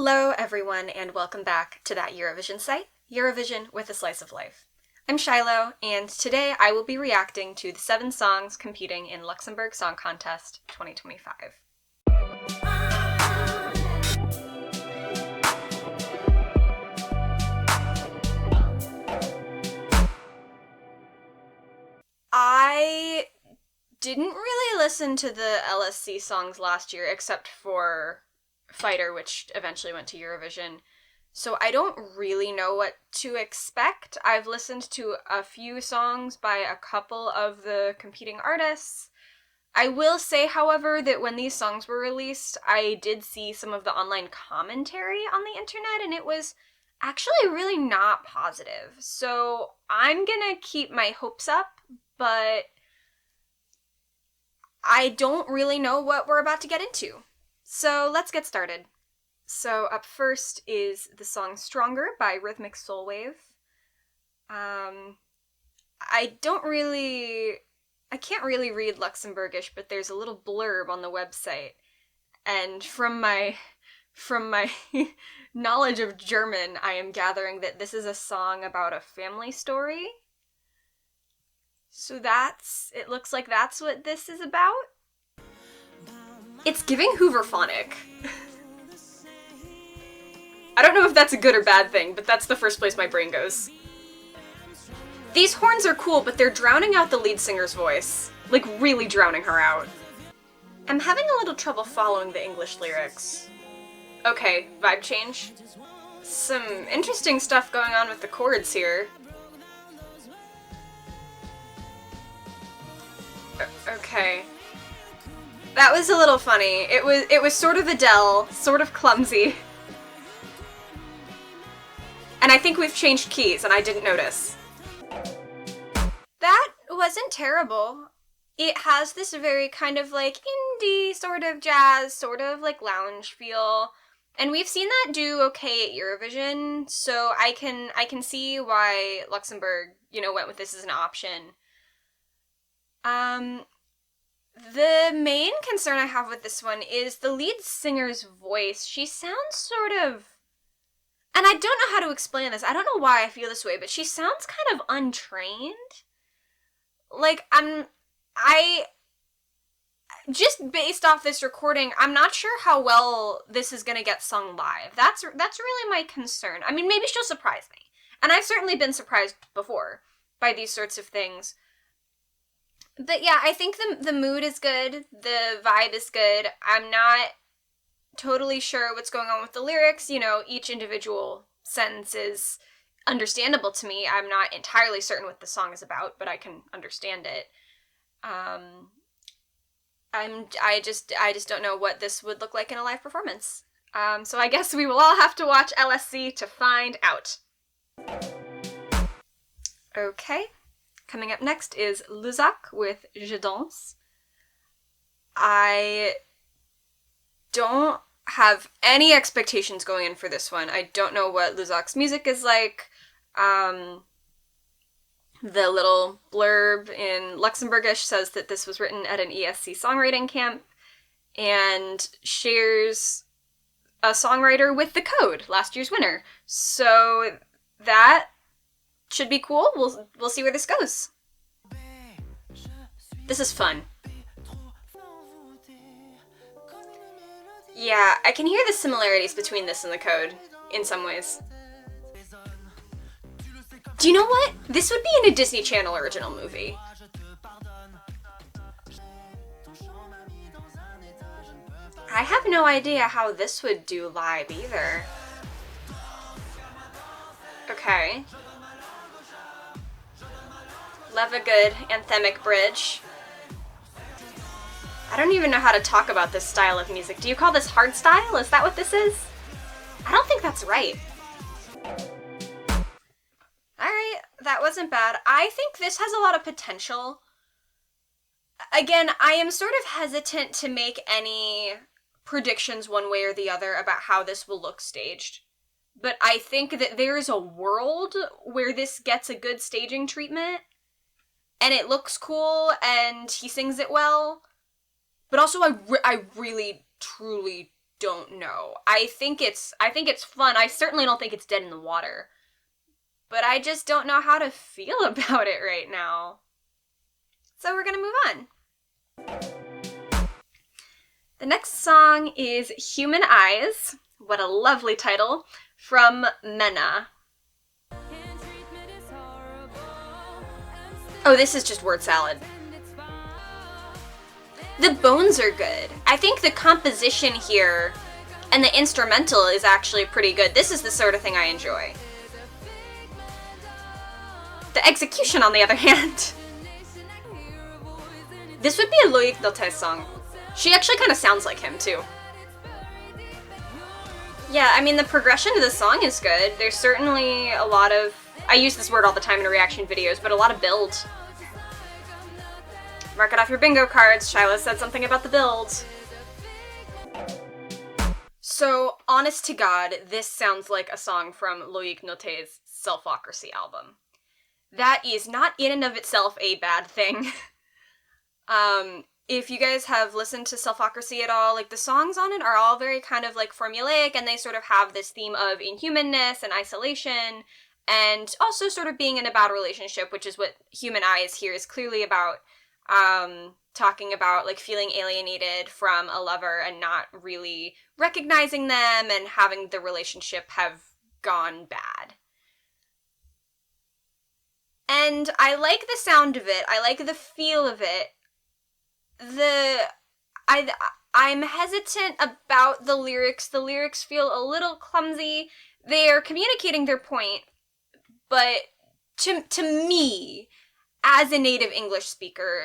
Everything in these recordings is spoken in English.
Hello everyone and welcome back to that Eurovision site, Eurovision with a Slice of Life. I'm Shiloh and today I will be reacting to the 7 songs competing in Luxembourg Song Contest 2025. I didn't really listen to the LSC songs last year except for Fighter, which eventually went to Eurovision. So I don't really know what to expect. I've listened to a few songs by a couple of the competing artists. I will say, however, that when these songs were released, I did see some of the online commentary on the internet, and it was actually really not positive. So I'm gonna keep my hopes up, but I don't really know what we're about to get into. So let's get started. So up first is the song Stronger by Rhythmic Soulwave. I can't really read Luxembourgish, but there's a little blurb on the website. And from my knowledge of German, I am gathering that this is a song about a family story. So it looks like that's what this is about. It's giving Hooverphonic. I don't know if that's a good or bad thing, but that's the first place my brain goes. These horns are cool, but they're drowning out the lead singer's voice. Like, really drowning her out. I'm having a little trouble following the English lyrics. Okay, vibe change. Some interesting stuff going on with the chords here. Okay. That was a little funny. It was sort of Adele, sort of clumsy. And I think we've changed keys, and I didn't notice. That wasn't terrible. It has this very kind of like indie sort of jazz, sort of like lounge feel. And we've seen that do okay at Eurovision, so I can see why Luxembourg, went with this as an option. The main concern I have with this one is the lead singer's voice. She sounds sort of... And I don't know how to explain this. I don't know why I feel this way, but she sounds kind of untrained. Like, just based off this recording, I'm not sure how well this is gonna get sung live. That's really my concern. I mean, maybe she'll surprise me. And I've certainly been surprised before by these sorts of things. But yeah, I think the mood is good, the vibe is good. I'm not totally sure what's going on with the lyrics. Each individual sentence is understandable to me. I'm not entirely certain what the song is about, but I can understand it. I just don't know what this would look like in a live performance. So I guess we will all have to watch LSC to find out. Okay. Coming up next is Luzac with Je Danse. I don't have any expectations going in for this one. I don't know what Luzac's music is like. The little blurb in Luxembourgish says that this was written at an ESC songwriting camp and shares a songwriter with The Code, last year's winner. So that should be cool. We'll see where this goes. This is fun. Yeah, I can hear the similarities between this and The Code, in some ways. Do you know what? This would be in a Disney Channel original movie. I have no idea how this would do live either. Okay. Love a good anthemic bridge. I don't even know how to talk about this style of music. Do you call this hardstyle? Is that what this is? I don't think that's right. Alright, that wasn't bad. I think this has a lot of potential. Again, I am sort of hesitant to make any predictions one way or the other about how this will look staged. But I think that there is a world where this gets a good staging treatment, and it looks cool, and he sings it well. But also, I really, truly, don't know. I think it's fun. I certainly don't think it's dead in the water. But I just don't know how to feel about it right now. So we're gonna move on. The next song is Human Eyes. What a lovely title. From MÄNA. Oh, this is just word salad. The bones are good. I think the composition here and the instrumental is actually pretty good. This is the sort of thing I enjoy. The execution, on the other hand. This would be a Loïc Notet's song. She actually kind of sounds like him, too. Yeah, I mean, the progression of the song is good. There's certainly a lot of... I use this word all the time in reaction videos, but a lot of build. Mark it off your bingo cards. Shiloh said something about the build. So, honest to God, this sounds like a song from Loïc Notet's Selfocracy album. That is not in and of itself a bad thing. If you guys have listened to Selfocracy at all, like, the songs on it are all very kind of, like, formulaic, and they sort of have this theme of inhumanness and isolation, and also sort of being in a bad relationship, which is what Human Eyes here is clearly about, talking about, like, feeling alienated from a lover and not really recognizing them and having the relationship have gone bad. And I like the sound of it, I like the feel of it. I'm hesitant about the lyrics. The lyrics feel a little clumsy. They are communicating their point, but to me, as a native English speaker,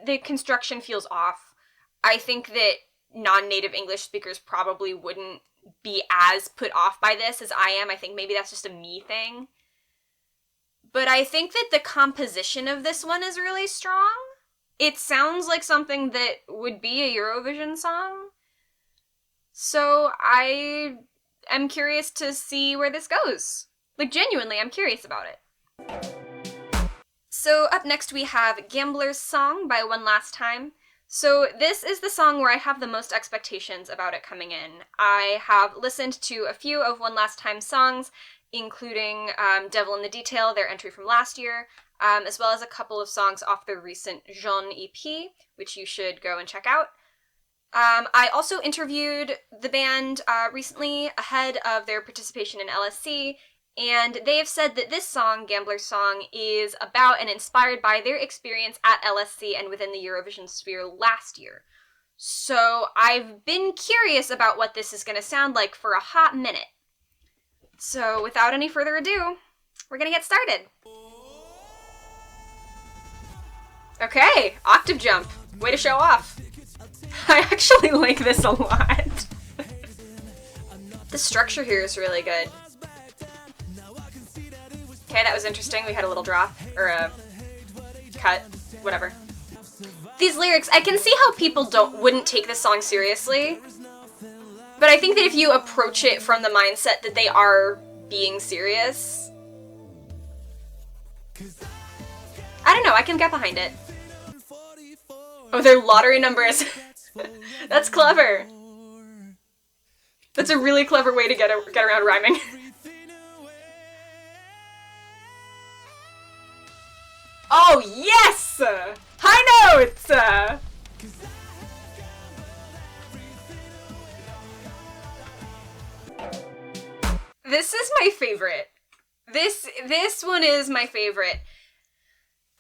the construction feels off. I think that non-native English speakers probably wouldn't be as put off by this as I am. I think maybe that's just a me thing. But I think that the composition of this one is really strong. It sounds like something that would be a Eurovision song. So I am curious to see where this goes. Like, genuinely, I'm curious about it. So up next we have Gambler's Song by One Last Time. So this is the song where I have the most expectations about it coming in. I have listened to a few of One Last Time's songs, including Devil in the Detail, their entry from last year, as well as a couple of songs off their recent Jean EP, which you should go and check out. I also interviewed the band recently ahead of their participation in LSC, and they have said that this song, Gambler's Song, is about and inspired by their experience at LSC and within the Eurovision sphere last year. So I've been curious about what this is going to sound like for a hot minute. So without any further ado, we're going to get started. Okay, octave jump. Way to show off. I actually like this a lot. The structure here is really good. Okay, that was interesting. We had a little drop, or a cut, whatever. These lyrics, I can see how people wouldn't take this song seriously, but I think that if you approach it from the mindset that they are being serious, I don't know, I can get behind it. Oh, their lottery numbers. That's clever. That's a really clever way to get around rhyming. Oh, yes! High notes! This is my favorite. This one is my favorite.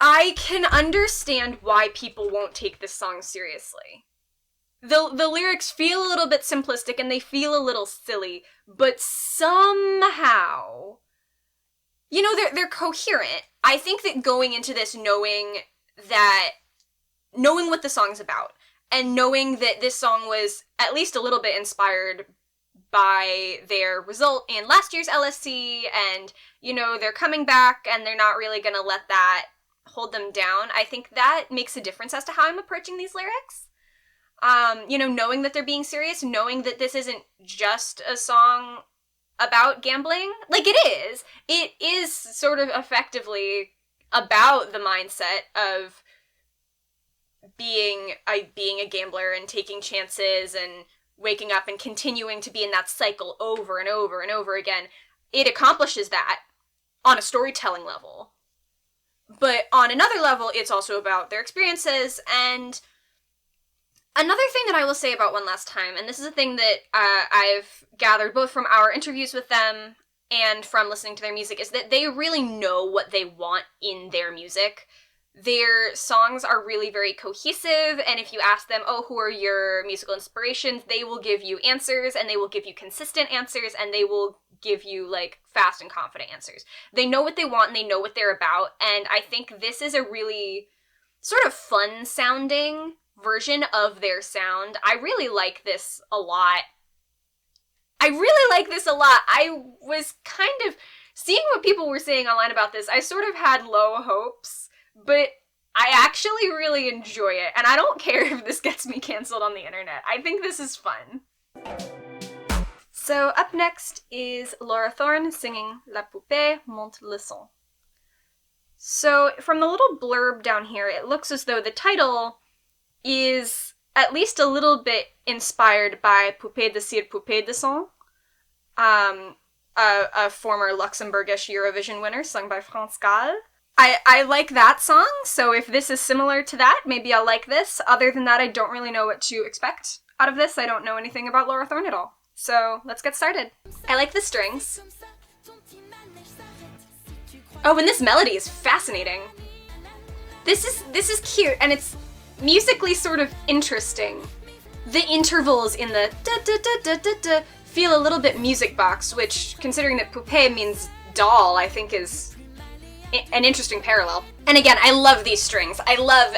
I can understand why people won't take this song seriously. The lyrics feel a little bit simplistic and they feel a little silly, but somehow, you know, they're coherent. I think that going into this knowing what the song's about, and knowing that this song was at least a little bit inspired by their result in last year's LSC, and, you know, they're coming back and they're not really gonna let that hold them down, I think that makes a difference as to how I'm approaching these lyrics. You know, knowing that they're being serious, knowing that this isn't just a song about gambling. Like, it is sort of effectively about the mindset of being a gambler and taking chances and waking up and continuing to be in that cycle over and over and over again. It accomplishes that on a storytelling level. But on another level, it's also about their experiences. And another thing that I will say about One Last Time, and this is a thing that I've gathered both from our interviews with them and from listening to their music, is that they really know what they want in their music. Their songs are really very cohesive, and if you ask them, oh, who are your musical inspirations, they will give you answers, and they will give you consistent answers, and they will give you, like, fast and confident answers. They know what they want, and they know what they're about, and I think this is a really sort of fun-sounding version of their sound. I really like this a lot. I was kind of, seeing what people were saying online about this, I sort of had low hopes, but I actually really enjoy it, and I don't care if this gets me canceled on the internet. I think this is fun. So up next is Laura Thorn singing La Poupée, monte le son. So from the little blurb down here, it looks as though the title is at least a little bit inspired by Poupée de cire, Poupée de son, a former Luxembourgish Eurovision winner sung by France Gall. I like that song, so if this is similar to that, maybe I'll like this. Other than that, I don't really know what to expect out of this. I don't know anything about Laura Thorn at all. So let's get started. I like the strings. Oh, and this melody is fascinating. This is cute, and it's musically sort of interesting. The intervals in the da-da-da-da-da-da feel a little bit music box, which, considering that poupée means doll, I think is an interesting parallel. And again, I love these strings. I love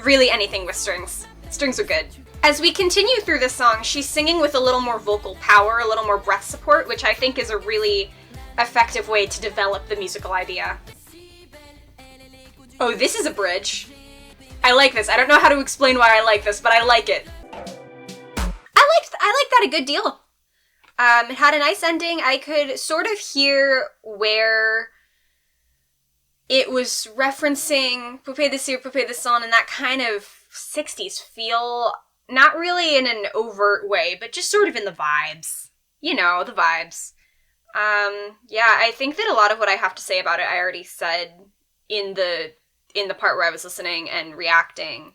really anything with strings. Strings are good. As we continue through this song, she's singing with a little more vocal power, a little more breath support, which I think is a really effective way to develop the musical idea. Oh, this is a bridge. I like this. I don't know how to explain why I like this, but I like it. I liked that a good deal. It had a nice ending. I could sort of hear where it was referencing Poupée de cire, Poupée de son, and that kind of 60s feel. Not really in an overt way, but just sort of in the vibes. You know, the vibes. Yeah, I think that a lot of what I have to say about it I already said in the part where I was listening and reacting.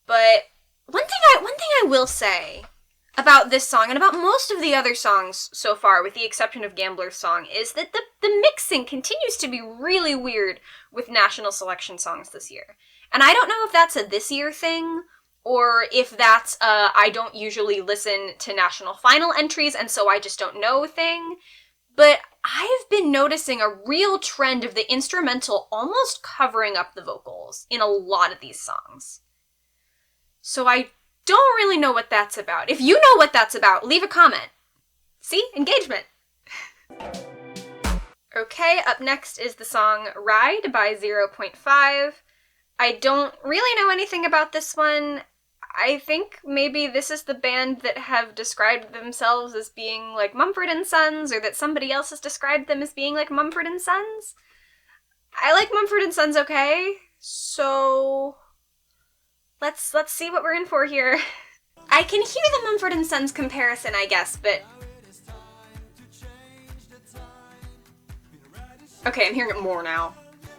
But one thing I will say about this song, and about most of the other songs so far, with the exception of Gambler's song, is that the mixing continues to be really weird with national selection songs this year. And I don't know if that's a this year thing, or if that's a I don't usually listen to national final entries and so I just don't know thing. But I've been noticing a real trend of the instrumental almost covering up the vocals in a lot of these songs. So I don't really know what that's about. If you know what that's about, leave a comment. See? Engagement. Okay, up next is the song Ride by 0.5. I don't really know anything about this one. I think maybe this is the band that have described themselves as being like Mumford & Sons, or that somebody else has described them as being like Mumford & Sons. I like Mumford & Sons okay, so let's see what we're in for here. I can hear the Mumford & Sons comparison, I guess, but okay, I'm hearing it more now.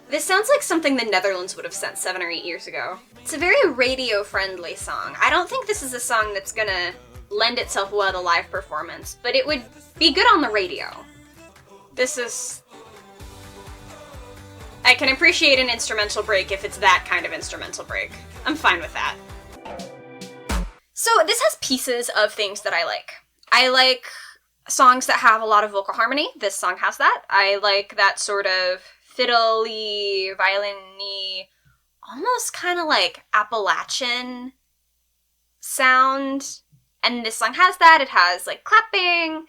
This sounds like something the Netherlands would have sent 7 or 8 years ago. It's a very radio-friendly song. I don't think this is a song that's gonna lend itself well to live performance, but it would be good on the radio. I can appreciate an instrumental break if it's that kind of instrumental break. I'm fine with that. So this has pieces of things that I like. I like songs that have a lot of vocal harmony. This song has that. I like that sort of fiddly, violin-y, almost kind of like Appalachian sound. And this song has that. It has like clapping.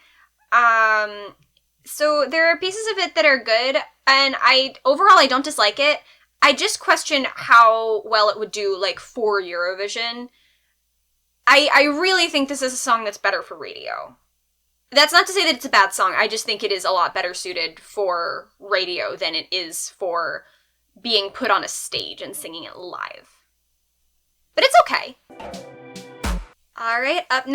So there are pieces of it that are good, and overall I don't dislike it. I just question how well it would do like for Eurovision. I really think this is a song that's better for radio. That's not to say that it's a bad song. I just think it is a lot better suited for radio than it is for being put on a stage and singing it live. But it's okay. Alright, up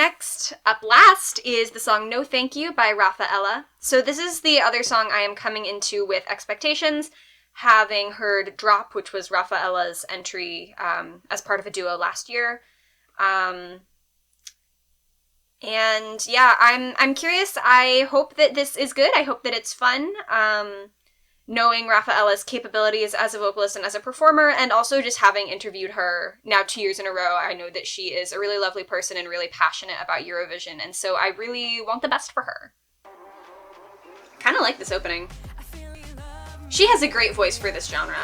last is the song No Thank You by Rafa Ela. So this is the other song I am coming into with expectations, having heard Drop, which was Rafa Ela's entry as part of a duo last year. And yeah, I'm curious. I hope that this is good. I hope that it's fun. Knowing Rafa Ela's capabilities as a vocalist and as a performer, and also just having interviewed her now 2 years in a row, I know that she is a really lovely person and really passionate about Eurovision, and so I really want the best for her. Kind of like this opening. She has a great voice for this genre.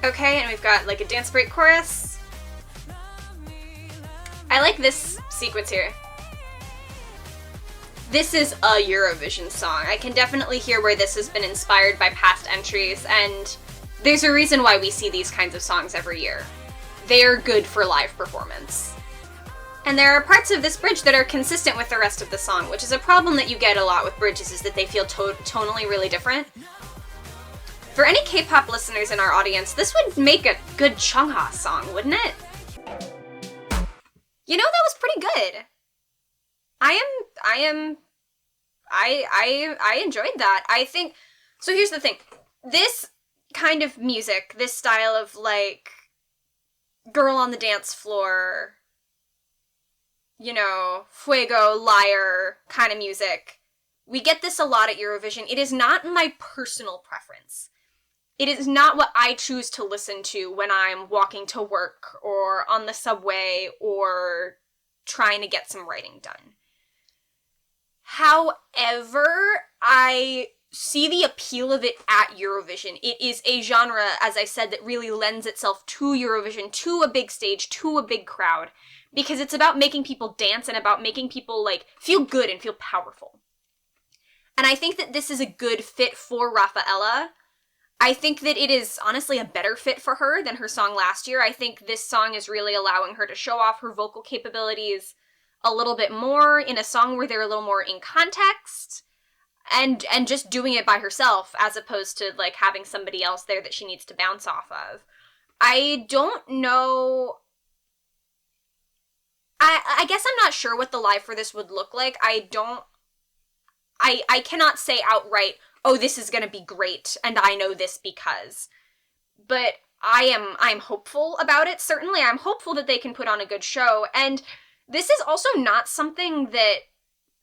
Okay, and we've got like a dance break chorus. I like this sequence here. This is a Eurovision song. I can definitely hear where this has been inspired by past entries, and there's a reason why we see these kinds of songs every year. They're good for live performance. And there are parts of this bridge that are consistent with the rest of the song, which is a problem that you get a lot with bridges, is that they feel tonally really different. For any K-pop listeners in our audience, this would make a good Chungha song, wouldn't it? You know, that was pretty good. I enjoyed that. I think, so here's the thing. This kind of music, this style of, like, girl on the dance floor, you know, fuego, liar kind of music, we get this a lot at Eurovision. It is not my personal preference. It is not what I choose to listen to when I'm walking to work or on the subway or trying to get some writing done. However, I see the appeal of it at Eurovision. It is a genre, as I said, that really lends itself to Eurovision, to a big stage, to a big crowd, because it's about making people dance and about making people, like, feel good and feel powerful. And I think that this is a good fit for Rafa Ela. I think that it is honestly a better fit for her than her song last year. I think this song is really allowing her to show off her vocal capabilities a little bit more in a song where they're a little more in context, and just doing it by herself as opposed to, like, having somebody else there that she needs to bounce off of. I don't know. I guess I'm not sure what the live for this would look like. I cannot say outright, oh, this is gonna be great, and I know this because. But I'm hopeful about it, certainly. I'm hopeful that they can put on a good show, and this is also not something that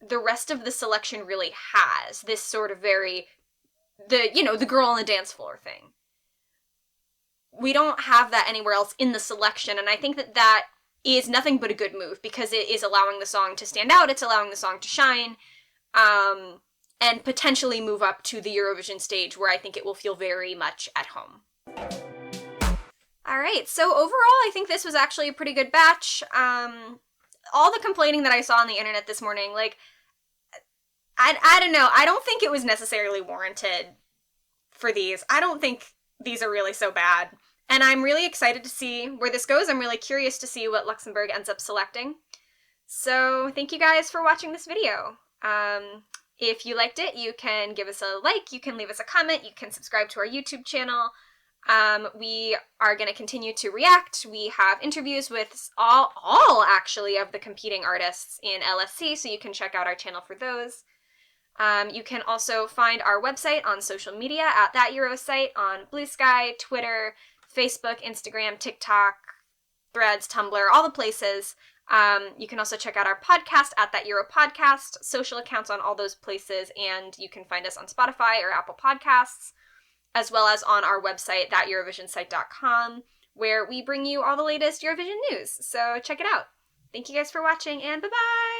the rest of the selection really has, this sort of the girl on the dance floor thing. We don't have that anywhere else in the selection, and I think that that is nothing but a good move, because it is allowing the song to stand out, it's allowing the song to shine, and potentially move up to the Eurovision stage, where I think it will feel very much at home. Alright, so overall, I think this was actually a pretty good batch. All the complaining that I saw on the internet this morning, like, I don't know, I don't think it was necessarily warranted for these. I don't think these are really so bad. And I'm really excited to see where this goes. I'm really curious to see what Luxembourg ends up selecting. So thank you guys for watching this video. If you liked it, you can give us a like, you can leave us a comment, you can subscribe to our YouTube channel. We are going to continue to react. We have interviews with all actually of the competing artists in LSC, so you can check out our channel for those. You can also find our website on social media at That Euro Site on Blue Sky, Twitter, Facebook, Instagram, TikTok, Threads, Tumblr, all the places. You can also check out our podcast at That Euro Podcast, social accounts on all those places, and you can find us on Spotify or Apple Podcasts, as well as on our website, thateurovisionsite.com, where we bring you all the latest Eurovision news. So check it out. Thank you guys for watching, and bye-bye!